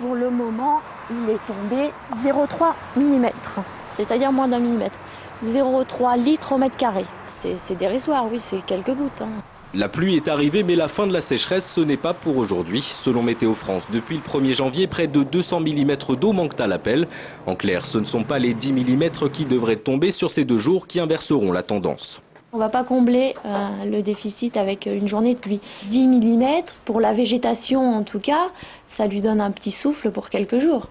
Pour le moment, il est tombé 0,3 mm, c'est-à-dire moins d'1 millimètre. 0,3 litres au mètre carré. C'est dérisoire, oui, c'est quelques gouttes. La pluie est arrivée, mais la fin de la sécheresse, ce n'est pas pour aujourd'hui. Selon Météo France, depuis le 1er janvier, près de 200 mm d'eau manquent à l'appel. En clair, ce ne sont pas les 10 mm qui devraient tomber sur ces 2 jours qui inverseront la tendance. On ne va pas combler le déficit avec une journée de pluie. 10 mm, pour la végétation en tout cas, ça lui donne un petit souffle pour quelques jours.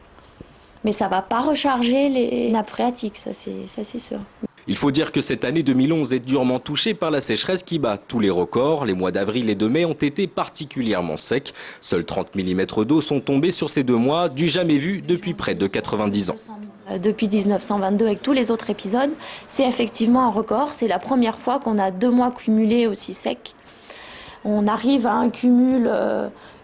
Mais ça ne va pas recharger les nappes phréatiques, ça c'est sûr. Il faut dire que cette année 2011 est durement touchée par la sécheresse qui bat tous les records. Les mois d'avril et de mai ont été particulièrement secs. Seuls 30 mm d'eau sont tombés sur ces 2 mois, du jamais vu depuis près de 90 ans. Depuis 1922, avec tous les autres épisodes, c'est effectivement un record. C'est la première fois qu'on a 2 mois cumulés aussi secs. On arrive à un cumul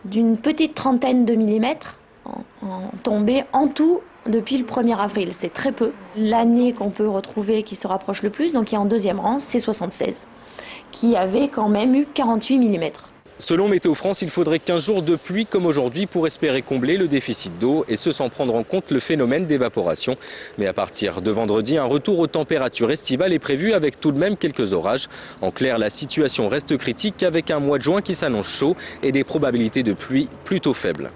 d'une petite trentaine de millimètres en tombée en tout. Depuis le 1er avril, c'est très peu. L'année qu'on peut retrouver qui se rapproche le plus, donc qui est en 2e rang, c'est 76, qui avait quand même eu 48 mm. Selon Météo France, il faudrait 15 jours de pluie comme aujourd'hui pour espérer combler le déficit d'eau, et ce sans prendre en compte le phénomène d'évaporation. Mais à partir de vendredi, un retour aux températures estivales est prévu avec tout de même quelques orages. En clair, la situation reste critique avec un mois de juin qui s'annonce chaud et des probabilités de pluie plutôt faibles.